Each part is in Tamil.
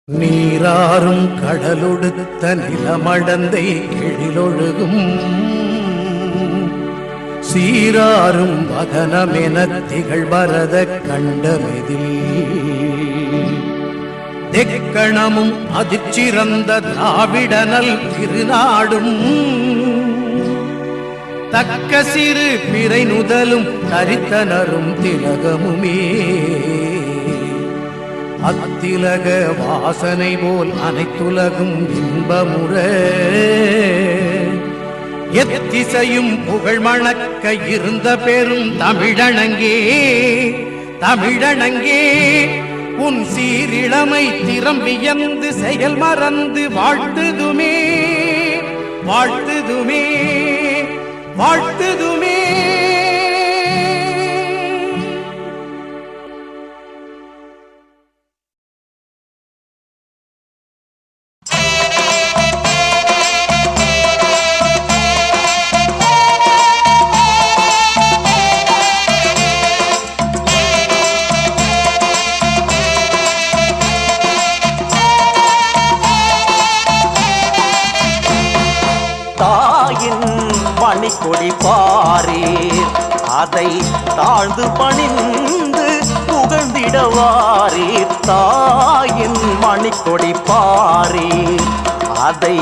நீராறும் கடலொடுத்த நிலமடந்தை எழிலொழுகும் சீராறும் வதனமென திகழ்வரத கண்டமெதில் தெக்கணமும் அதிர்ச்சிறந்த திராவிடனல் திருநாடும் தக்க சிறு பிறை நுதலும் தரித்தனரும் திலகமுமே அத்திலக வாசனை போல் அனைத்துலகும் இன்பமுற எத்திசையும் புகழ் மணக்க இருந்த பெரும் தமிழனங்கே தமிழனங்கே உன் சீரிழமை திறம்பியந்து செயல் மறந்து வாழ்த்துதுமே வாழ்த்துதுமே வாழ்த்துதுமே. மணிக்கொடி பாரீர் அதை தாழ்ந்து பணிந்து புகழ்ந்திடவாரீர். தாயின் மணிக்கொடி பாரீர் அதை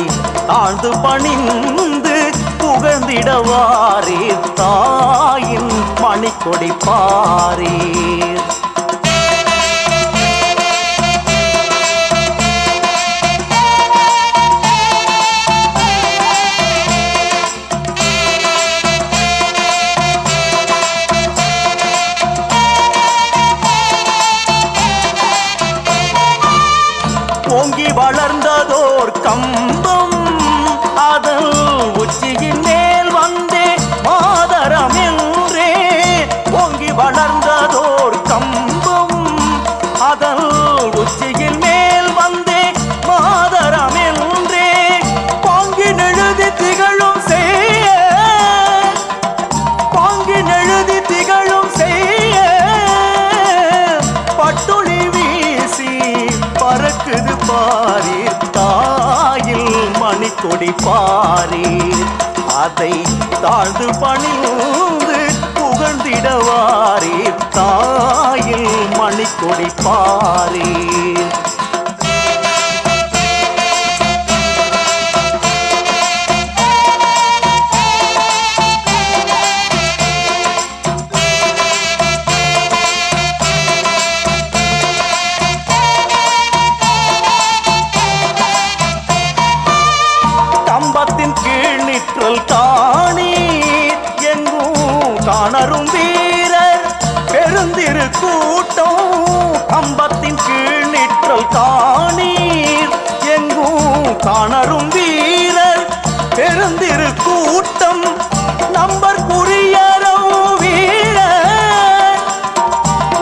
தாழ்ந்து பணிந்து புகழ்ந்திடவாரீர். தாயின் மணிக்கொடி பாரீர். ஓங்கி வளர்ந்ததோர் கம்பம் அதன் உச்சியின் மேல் வந்தே மாதரம் என்றே. ஓங்கி வளர்ந்ததோர் கம்பம் அதன் உச்சியின் மேல் வந்தே மாதரம் என்றே. பாங்கி நெழுதி திகழும் செய்ய பாங்கி நெழுதி திகழும் செய்ய பட்டுளி வீசி பறக்குது பாரீர். தாயில் மணிக்கொடி பாரீர் அதை தாழ்ந்து பணிந்து புகழ்ந்திடவாரீர். தாயில் மணிக்கொடி பாரீர். கம்பத்தின் கீழ் நிற்றல் காணீர் எங்கும் காணரும் வீரர் பெருந்திரு கூட்டம். கம்பத்தின் கீழ் நிற்றல் காணீர் எங்கும் காணரும் வீரர் பெருந்திரு கூட்டம். நம்பர் குறியரோ வீரர்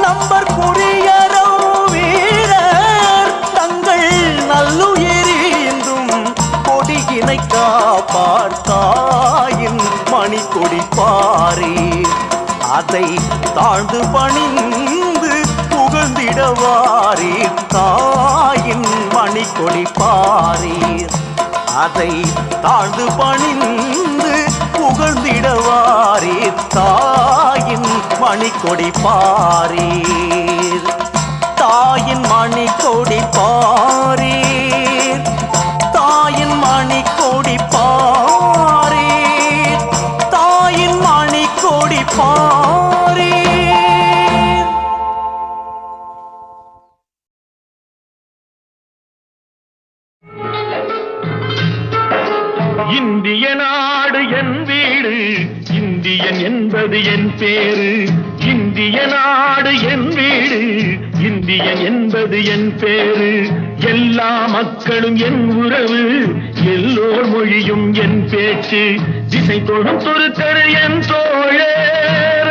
நம்பர் குறியரோ வீரர் தங்கள் நல்லுயிரிந்தும் கொடியினை காப்பார். தாயின் மணிக்கொடி பாரீர் அதை தாழ்ந்து பணிந்து புகழ்ந்திடவாரீர். தாயின் மணிக்கொடி பாரீர் அதை தாழ்ந்து பணிந்து புகழ்ந்திடவாரீர். தாயின் மணிக்கொடி பாரீர். தாயின் மணிக்கொடி பாரீர் தாயின் மணிக்கொடி பாரீர் தாயின் மணிக்கொடி பாரீர். இந்திய நாடு என் வீடு, இந்தியன் என்பது என் பேரு. இந்திய நாடு என் வீடு, இந்தியன் என்பது என் பேரு. எல்லா மக்களும் என் உறவு, எல்லோர் மொழியும் என் பேச்சு. திசை தொடும் துருக்கரு என் தோழர்.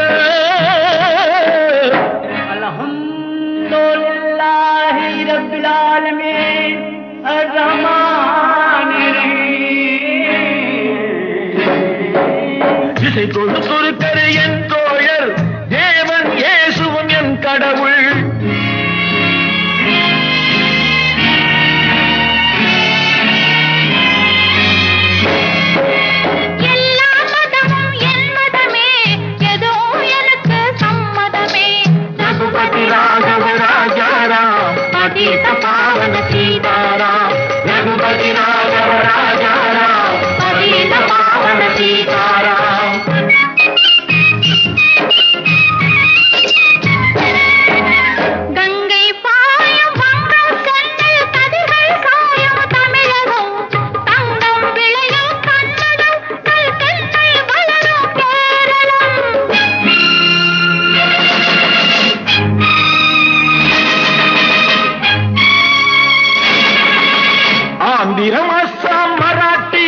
அல்ஹம்துலில்லாஹி ரப்பில் ஆலமீன் அர்-ரஹ்மானிர் ரஹீம். திசை தொடும் துருக்கரு என் தோழர், தேவன் இயேசுவும் என் கடவுள். पतित पावन सीताराम रघुपति राघव राजा राम पतित पावन सीताराम गंगै पायम वंगम कन्नल कदिர்கள் சாயம் தமிழகம் தங்கம் விளையும் கன்னடம் நல் தென்னை வளரும் கேரளம் ஆந்திரம் அஸ்ஸாம் மராட்டி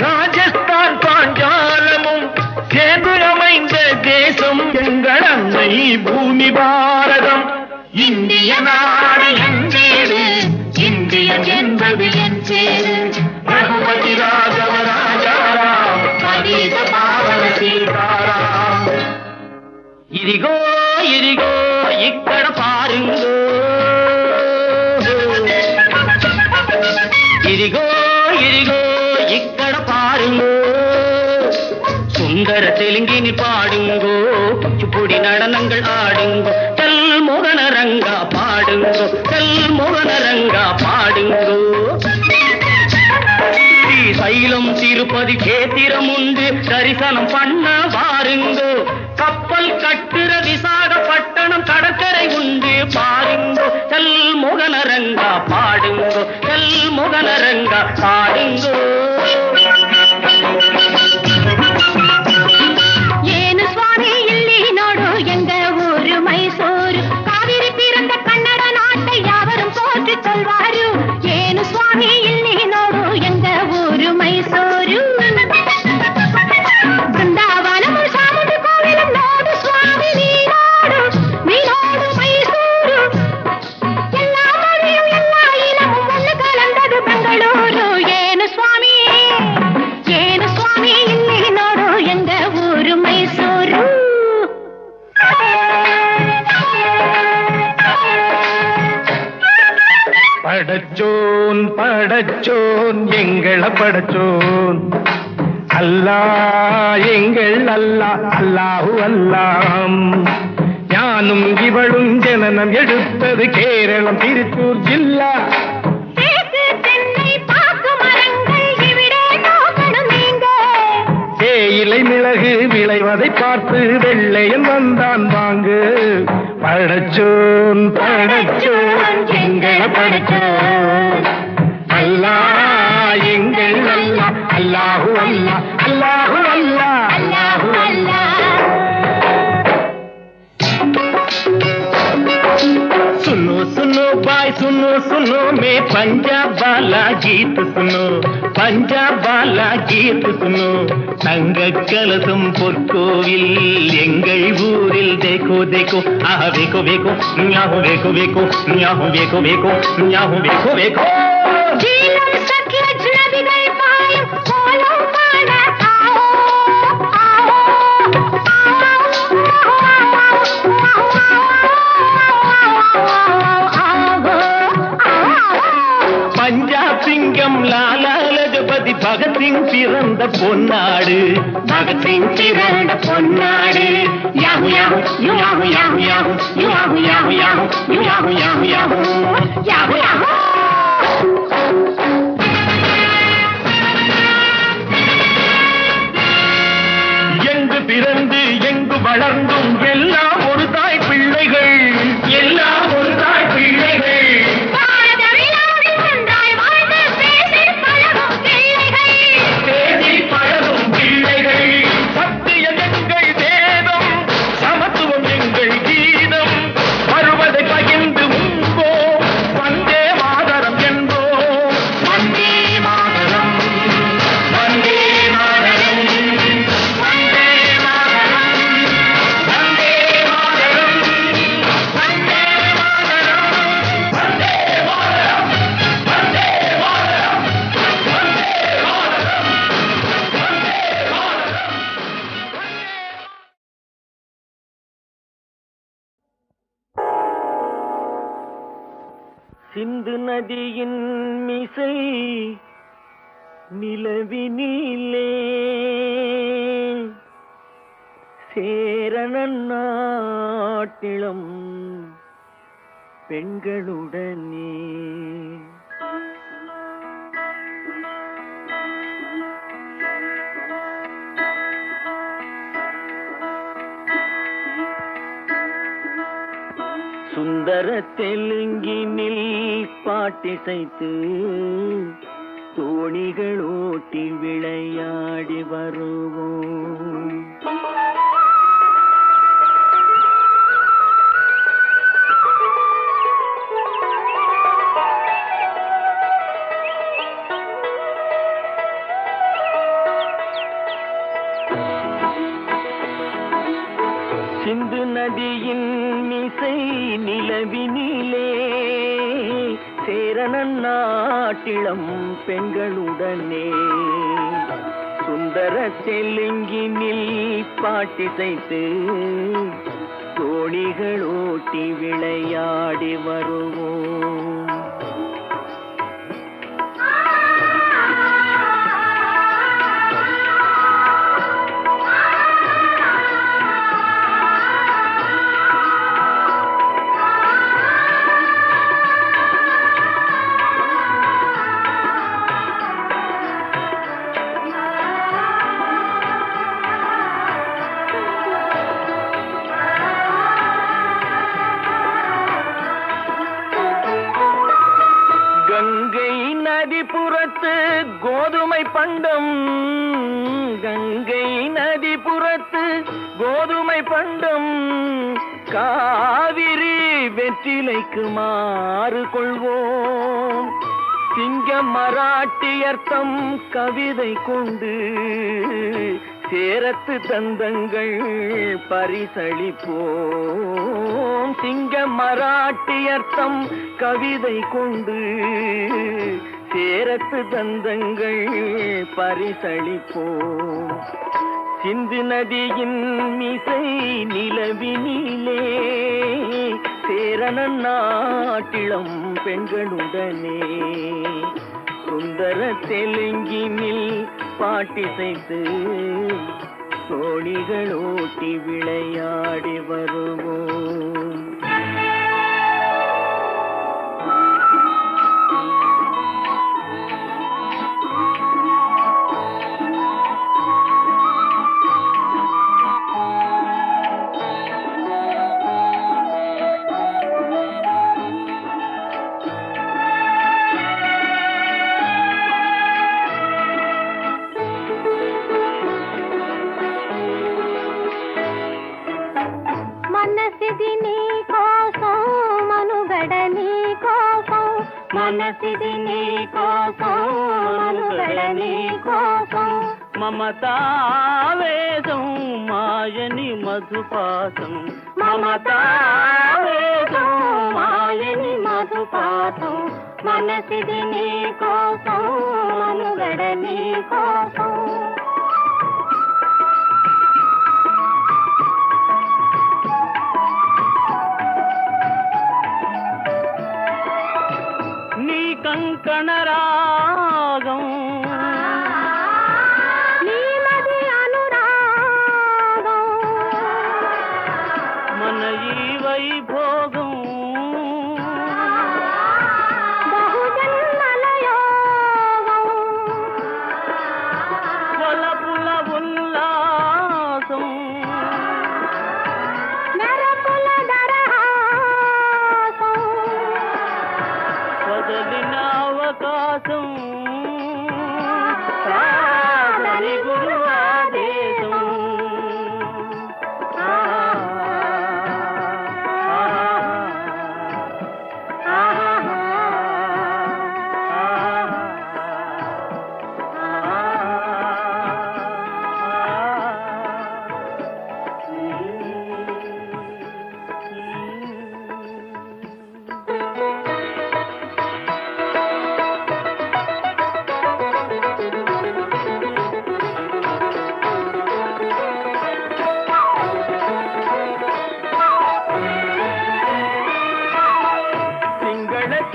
ராஜஸ்தான் பாஞ்சாலமும் சேர்ந்து அமைந்த தேசம் எங்கள் அன்னை பூமி பாரதம் இந்திய நாடு என் வீடு இந்தியன் என்பது என் பேரு ரகுபதி ராகவ ராஜாராம் பதீத பாவன சீதாராம் ఇదిగో ఇదిగో ఇక్కడ పారింగో ఇదిగో ఇదిగో ఇక్కడ పారింగో சுந்தர தெலுங்கினி பாடுங்கோ குச்சிப்புடி நடனங்கள் ஆடுங்கோ கல் மோகனரங்கா பாடுங்கோ கல் மோகனரங்கா பாடுங்கோ ஸ்ரீசைலம் திருப்பதி கேத்திரம் உண்டு தரிசனம் பண்ண வாருங்கோ கப்பல் கட்டுற விசாகப்பட்டணம் கடற்கரை உண்டு பாருங்கோ கல் மோகனரங்கா பாடுங்கோ கல் மோகனரங்கா பாடுங்கோ ಏನು ಸ್ವಾಮಿ ಇಲ್ಲಿ ನೋಡು ಎಂಗ ಊರು ಮೈಸೂರು ಕಾವೇರಿ பிறந்த ಕನ್ನಡ நாட்டை யாவரும் போற்றி சொல்வாரு ಏನು ಸ್ವಾಮಿ ಇಲ್ಲಿ ನೋಡು ಎಂಗ ಊರು ಮೈಸೂರು ಬೃಂದಾವನಂ ಚಾಮುಂಡಿ ಕೋವಿಲಂ ನೋಡು ಸ್ವಾಮಿ ನೀನೋಡು ಮೈಸೂರು ಎಲ್ಲಾ ಮொழியும் ಎಲ್ಲಾ இனமும் ஒன்று கலந்தது பெங்களூரு ಏನು ಸ್ವಾಮಿ ಇಲ್ಲಿ ನೋಡು ಎಂಗ ಊರು ಮೈಸೂರು படச்சோன் படச்சோன் எங்கள படச்சோன் அல்லா எங்கள் அல்லா அல்லாஹு அல்லாம் ஞானும் இவளும் ஜனனம் எடுத்தது கேரளம் திருச்சூர் ஜில்லா தேக்கு தென்னை பாக்கு மரங்கள் இவிடே நோக்கணும் நீங்க தேயிலை மிளகு விளைவதை பார்த்து வெள்ளையன் வந்தான் வாங்கு படச்சோன் படச்சோன் எங்கள படச்சோன் அல்லா எங்கள் அல்லா அல்லாஹு அல்லா அல்லாஹு அல்லா அல்லாஹு அல்லாஹ் सुनो सुनो भाई सुनो सुनो मैं पंजाब वाला गीत सुनो पंजाब वाला गीत सुनो தங்க கலசம் பொற்கோவில் எங்கள் ஊரில் தேக்கோ தேக்கோ ஆஹ வேக்கோ வேக்கோ ஞாஹு வேக்கோ வேக்கோ ஞாஹு வேக்கோ வேக்கோ ஞாஹு வேக்கோ வேக்கோ ஜீலம் சக்கிய ஜனதிகள் பாயும் கோலம் பாட ஆவோ ஆவோ பஞ்சாப் சிங்கம் லாலா லஜபதி பகத்சிங் பிறந்த பொன்னாடு பகத்சிங் பிறந்த பொன்னாடு யாஹு யாஹு யாஹு யாஹு யாஹு யாஹு யாஹு யாஹு யாஹு யாஹு யாஹு யாஹு யாஹு எங்கு பிறந்து எங்கு வளர்ந்தும் எல்லாம் ஒரு தாய் பிள்ளைகள் எல்லாம் ஒரு தாய் பிள்ளைகள் பேசி பழகும் பிள்ளைகள் சத்தியம் எங்கள் வேதம் சமத்துவம் எங்கள் கீதம் வருவதை பகிர்ந்து உண்போம் வந்தே மாதரம் என்போம் வந்தே மாதரம் வந்தே மாதரம் வந்தே மாதரம் வந்தே மாதரம் வந்தே மாதரம் வந்தே மாதரம் வந்தே மாதரம் சிந்து நதியின் மிசை நிலவினிலே சேரணன் நாட்டிளம் பெண்களுடனே. சுந்தர தெலுங்கினில் பாட்டிசைத்து தோணிகள் ஓட்டி விளையாடி வருவோம். சிந்து நதியின் மிசை நிலவினிலே சேரணன் நாட்டிளம் பெண்களுடனே சுந்தர தெலுங்கினில் பாட்டிசைத்து தோணிகள் ஓட்டி விளையாடி வருவோம். கங்கை நதிபுறத்து கோதுமை பண்டம், கங்கை நதிபுறத்து கோதுமை பண்டம், காவிரி வெற்றிலைக்கு மாறு கொள்வோம். சிங்க மராட்டியர்த்தம் கவிதை கொண்டு சேரத்து தந்தங்கள் பரிசளிப்போம். சிங்க மராட்டியர்த்தம் கவிதை கொண்டு சேரத்து தந்தங்கள் பரிசளிப்போம். சிந்து நதியின் மிசை நிலவினிலே சேரணன் நாட்டிளம் பெண்களுடனே சுந்தர தெலுங்கினில் பாட்டிசைத்து தோணிகள் ஓட்டி விளையாடி வருவோம். మనసిది నీ కోసం మనుగడ నీ కోసం, మనసిది నీ కోసం మనుగడ నీ కోసం, మమతావేశం మాయని మధుపాసం, మమతావేశం మాయని మధుపాతం, మనసిది నీ కోసం మనుగడ నీ కోసం. కంకణ రాగం నీమది అనురాగం, మన ఈ వైభోగం బహుజన్మల యోగం, వలపుల ఉల్లాసం మెరపుల దరహాసం, వదలిన అవకాశం సాధని గురు ఆదేశం.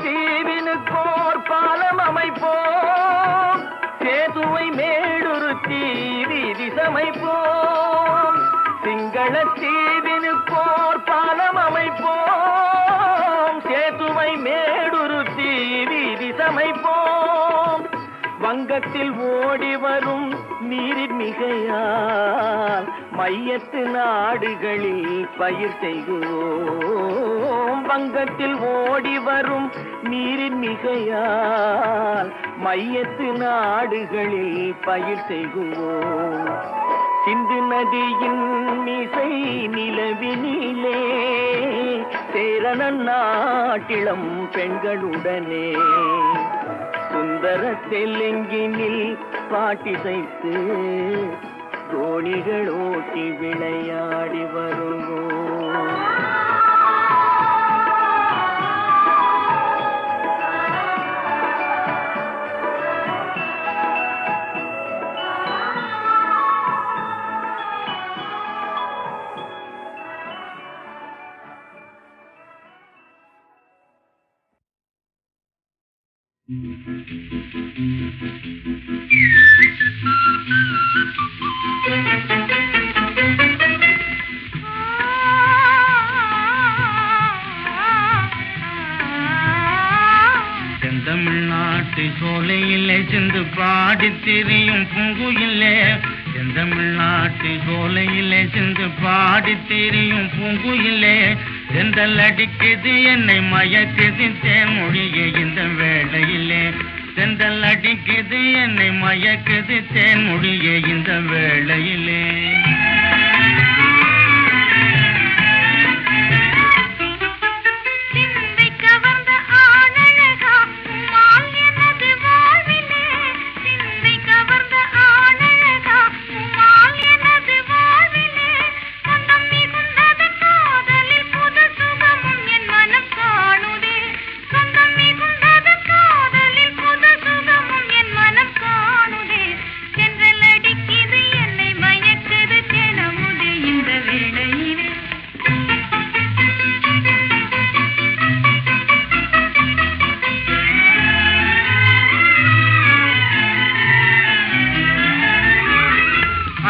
சிங்களத்தீவினுக்கோர் பாலம் அமைப்போம், சேதுவை மேடுருத்தி வீதி சமைப்போம். சிங்களத்தீவினுக்கோர் பாலம் அமைப்போம், சேது அமைப்போம். வங்கத்தில் ஓடி வரும் நீரின் மிகையால் மையத்து நாடுகளில் பயிர் செய்கிறோம். வங்கத்தில் ஓடி வரும் நீரின் மிகையால் மையத்து நாடுகளில் பயிர் செய்கிறோம். சிந்து நதியின் மிசை நிலவினிலே சேரணன் நாட்டிளம் பெண்களுடனே சுந்தர தெலுங்கினில் பாட்டிசைத்து தோணிகள் ஓட்டி விளையாடி வருவோம். செந்தமிழ்நாட்டு சோலையிலே சென்று பாடி திரியும் பூங்குயிலே, செந்தமிழ்நாட்டு சோலையிலே சென்று பாடி திரியும் பூங்குயிலே, செந்தல் அடிக்குது என்னை மயக்குது தேன்மொழியே இந்த வேளையிலே, செந்தல் அடிக்குது என்னை மயக்குது தேன்மொழியே இந்த வேளையிலே.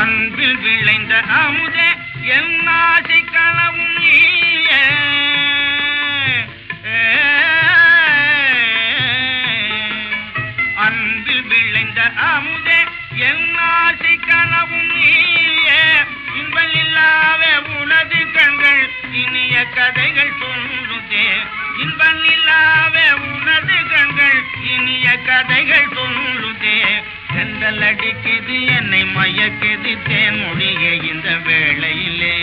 அன்பில் விளைந்த அமுதே என் ஆசை கனவும் நீயே, அன்பில் விளைந்த அமுதே என் ஆசை கனவும் நீயே, இன்பல் இல்லாவே உனது கண்கள் இனிய கதைகள் சொல்லுதே, இன்பல் இல்லாவே உனது கண்கள் இனிய கதைகள் சொல்லுதே, செந்தல் அடிக்குது என்னை மயக்குது தேன்மொழியே இந்த வேளையிலே.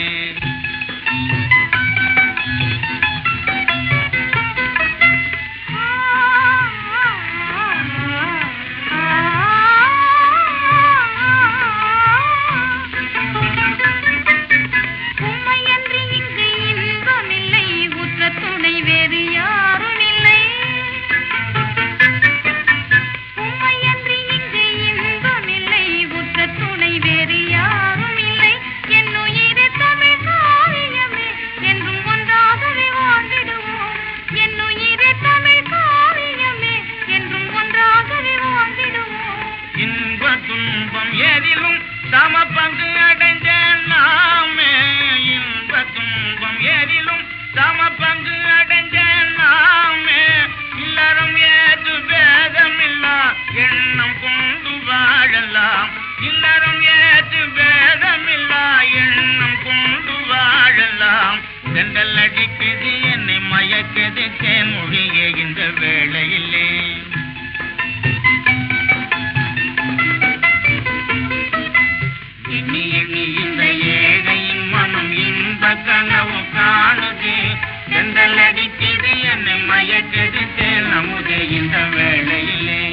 ஏதிலும் சம பங்கு அடைந்தேன் நாமே, இன்ப துன்பம் ஏதிலும் சம பங்கு அடைந்தேன் நாமே, இல்லறம் ஏது பேதமில்லா எண்ணம் கொண்டு வாழலாம், இல்லறம் ஏது பேதமில்லா எண்ணம் கொண்டு வாழலாம், செந்தல் அடிக்குது என்னை மயக்குது தேன்மொழியே இந்த வேளையிலே. எண்ணி எண்ணி இந்த ஏழையின் மனம் இன்ப கனவு காணுது, செந்தல் அடிக்குது என்னை மயக்குது தேன் அமுதே இந்த வேளையிலே.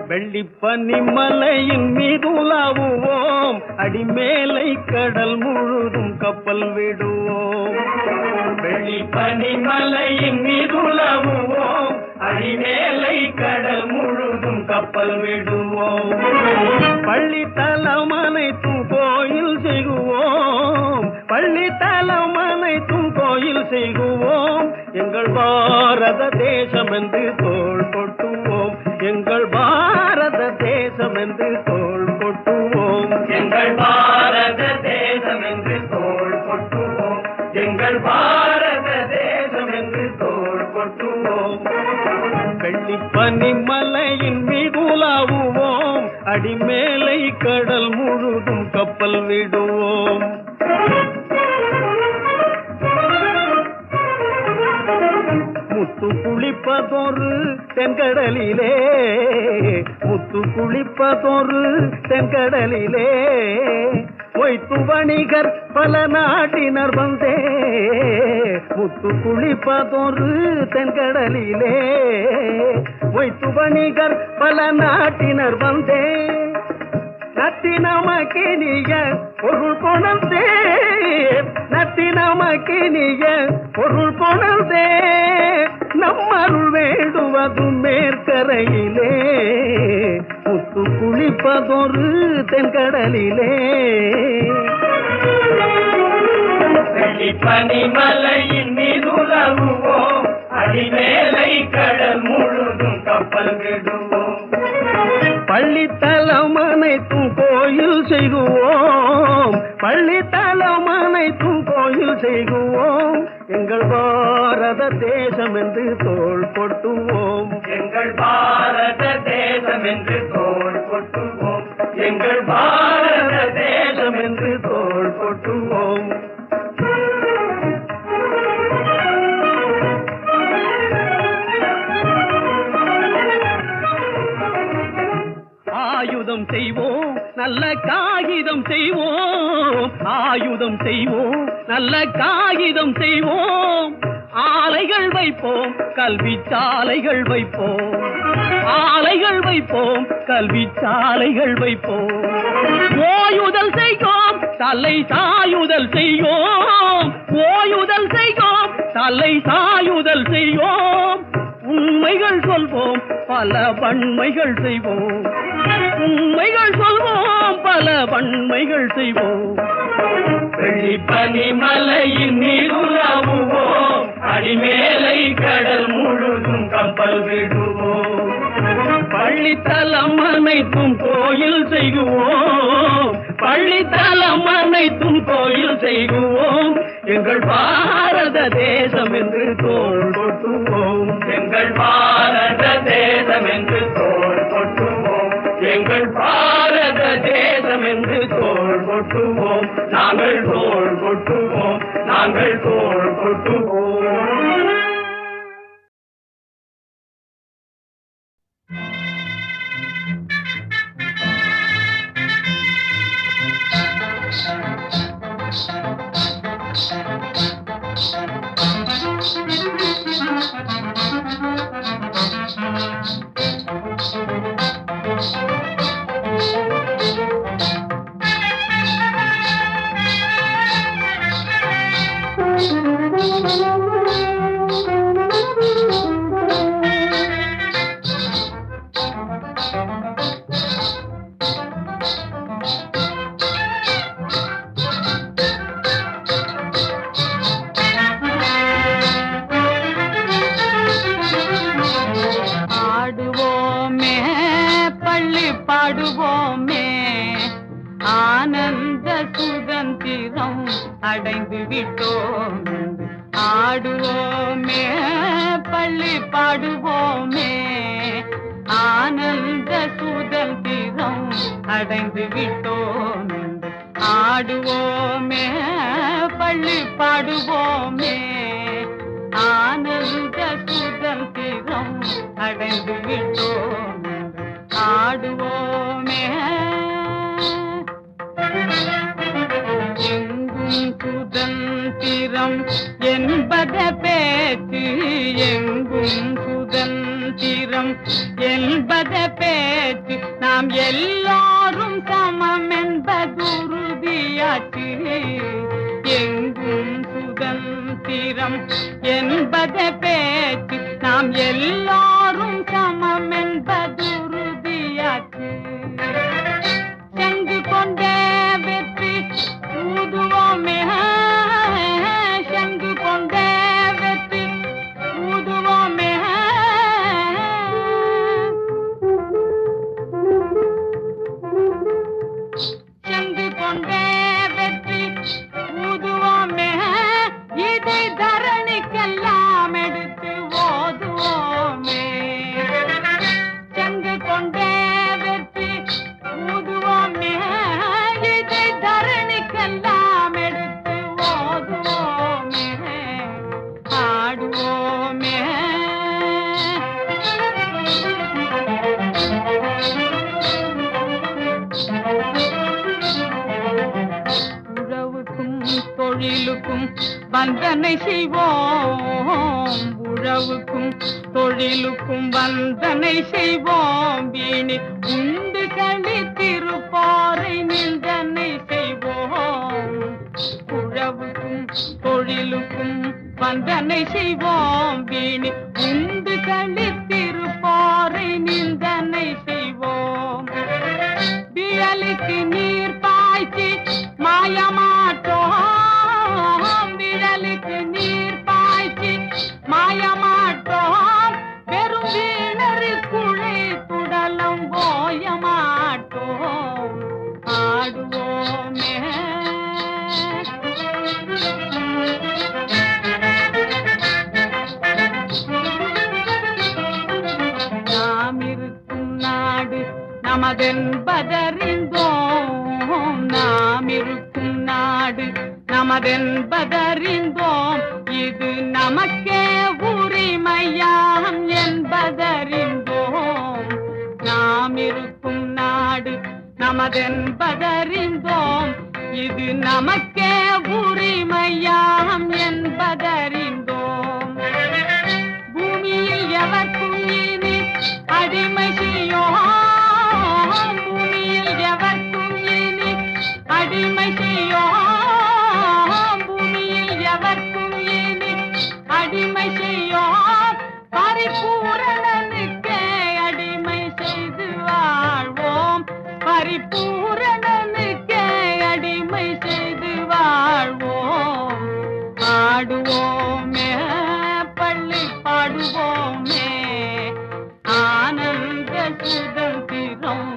வெள்ளிப்பனிமலையின் மீது உலாவுவோம், அடிமேலை கடல் முழுதும் கப்பல் விடுவோம். வெள்ளிப்பனிமலையின் மீது உலாவுவோம், அடிமேலை கடல் முழுதும் கப்பல் விடுவோம். பள்ளித்தலம் அனைத்தும் கோயில் செய்குவோம், பள்ளித்தலம் அனைத்தும் கோயில் செய்குவோம், எங்கள் எங்கள் பாரத தேசம் என்று தோள் கொட்டுவோம், எங்கள் பாரத தேசம் என்று தோள் கொட்டுவோம், எங்கள் பாரத தேசம் என்று தோள் கொட்டுவோம், எங்கள் பாரத தேசம் என்று தோள் கொட்டுவோம். வெள்ளிப்பனி மலையின் மீதுலாவுவோம், அடிமேலை கடல் முழுதும் கப்பல் விடுவோம். முத்து குளிப்பதொரு தென்கடலிலே, முத்து குளிப்பதொரு தென்கடலிலே, மொய்த்து வணிகர் பல நாட்டினர் வந்தே, முத்து குளிப்பதொரு தென்கடலிலே, மொய்த்து வணிகர் பல நாட்டினர் வந்தே, நத்தி நமக்கினிய பொருள் கொணர்ந்தே, நத்தி நமக்கினிய பொருள் கொணர்ந்தே, நம்மருள் வேண்டுவது மேற்கரையிலே, முத்து குளிப்பதொரு தென்கடலிலே. பனிமலையின் மீதுலவுவோம், அடிமேலை கடல் முழுதும் கப்பல் விடுவோம். பள்ளித்தலம் அனைத்தும் கோயில் செய்குவோம், பள்ளித்தலம் அனைத்தும் கோயில் செய்குவோம், எங்கள் பாரத தேசம் என்று தோள் கொட்டுவோம், எங்கள் பாரத தேசம் என்று தோள் கொட்டுவோம், எங்கள் பாரத தேசம் என்று தோள் கொட்டுவோம். ஆயுதம் செய்வோம், நல்ல காகிதம் செய்வோம், ஆயுதம் செய்வோம், நல்ல காகிதம் செய்வோம், ஆலைகள் வைப்போம், கல்வி சாலைகள் வைப்போம், ஆலைகள் வைப்போம், கல்வி சாலைகள் வைப்போம், ஓயுதல் செய்வோம், தலை சாயுதல் செய்வோம், ஓயுதல் செய்வோம், தலை சாயுதல் செய்வோம், உண்மைகள் சொல்வோம், பல வன்மைகள் செய்வோம், உண்மைகள் சொல்வோம், பல வன்மைகள் செய்வோம். வெள்ளிப்பனி மலையின் நீருலாவுவோம், அடிமேலை கடல் முழுதும் கப்பல் விடுவோம், பள்ளித்தலம் அனைத்தும் கோயில் செய்குவோம், பள்ளித்தலம் அனைத்தும் கோயில் செய்குவோம், எங்கள் பாரத தேசம் என்று தோள் கொட்டுவோம், எங்கள் பாரத தேசம் என்று தோள் கொட்டுவோம், எங்கள் பாரத தேசம் என்று தோள் கொட்டுவோம், நாங்கள் தோள் கொட்டுவோம், நாங்கள் தோள் கொட்டுவோம். ஆடுவோமே பள்ளி பாடுவோமே, ஆனந்த சுதந்திரம் அடைந்து விட்டோம், ஆடுவோமே பள்ளி பாடுவோமே, ஆனந்த சுதந்திரம் அடைந்து விட்டோம், ஆடுவோமே பள்ளி பாடுவோமே, ஆனந்த சுதந்திரம் அடைந்து விட்டோம், ஆடுவோமே. எங்கும் சுதந்திரம் என்பத பேச்சு, எங்கும் சுதந்திரம் என்பத பேச்சு, நாம் எல்லாரும் சமம் என்பதுறுதியாச்சு, எங்கும் சுதந்திரம் என்பத பேச்சு, நாம் எல்லாரும் சமம் என்பதுறுதியாச்சு, செங்கு கொண்டே வெற்றி ஊதுவோமே, செங்கு கொண்டே வெற்றி செய்வோம், உழவுக்கும் தொழிலுக்கும் வந்தனை செய்வோம், வீணி உண்டு கழித்திருப்பாரை நிந்தனை செய்வோம். உழவுக்கும் தொழிலுக்கும் வந்தனை செய்வோம், வீணி உண்டு கழித்திருப்பாரை நிந்தனை செய்வோம். விழலுக்கு நீர் பாய்ச்சி மாயமாட்டோம், விழலுக்கு நீர் பாய்ச்சி மாயமாட்டோம், வெறும் வீணரில் குழை துடலம் போய மாட்டோம், ஆடுவோமே. நாம் இருக்கும் நாடு நமதென்பதறிந்தோம், நாம் இருக்கும் நாடு நமதென்பதறிந்தோம், இது நமக்கே உரிமையாம் என்பதறிந்தோம். நாம் இருக்கும் நாடு நமதென்பதறிந்தோம், இது நமக்கே உரிமையாம் என்பதறிந்தோம். பூமியில் எவர்க்கும் இனி அடிமை செய்யோம், பூமியில் எவர்க்கும் இனி அடிமை செய்யோம், பூமியில் எவர்க்கும் இனி அடிமை செய்யோம், பரிபூரணனுக்கே அடிமை செய்து வாழ்வோம், பரிபூரணனுக்கே அடிமை செய்து வாழ்வோம். ஆடுவோமே பள்ளி பாடுவோமே, ஆனந்த சுதந்திரம்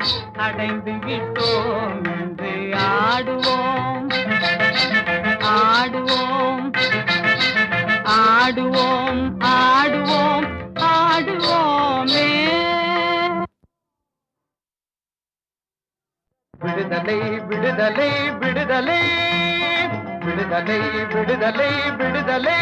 அடைந்து விட்டோம் என்று ஆடுவோம், ஆடுவோம், ஆடுவோம், ஆடுவோம், ஆடுவோமே. விடுதலை விடுதலை விடுதலை விடுதலை விடுதலை விடுதலை,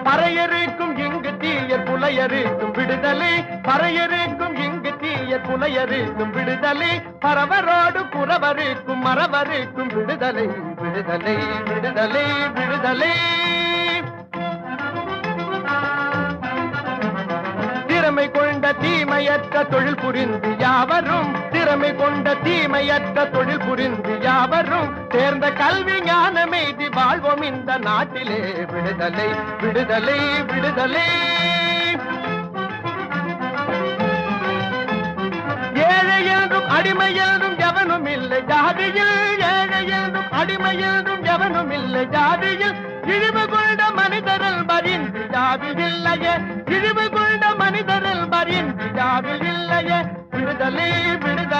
பறையருக்கும் இங்கு தீயர் புலையருக்கும் விடுதலை, பறையருக்கும் இங்கு தீயர் புலையருக்கும் விடுதலை, பரவரோடு குறவருக்கும் மறவருக்கும் விடுதலை விடுதலை விடுதலை விடுதலை. திறமை கொண்ட தீமையற்ற தொழில் புரிந்து யாவரும், திறமை கொண்ட தீமையற்ற தொழில் புரிந்து யாவரும், தேர்ந்த கல்வி ஞானமெய்தி வாழ்வோம் இந்த நாட்டிலே விடுதலை விடுதலை விடுதலை. ஏழை என்றும் அடிமை என்றும் எவனும் இல்லை ஜாதியில், ஏழை என்றும் அடிமை என்றும் எவனும் இல்லை ஜாதியில், இழிவு கொண்ட மனிதரில் பரிந்து ஜாதில் இல்லையே, இழிவு கொண்ட மனிதரில் பரிந்து ஜாதில் இல்லையே. விடுதலை விடுதலை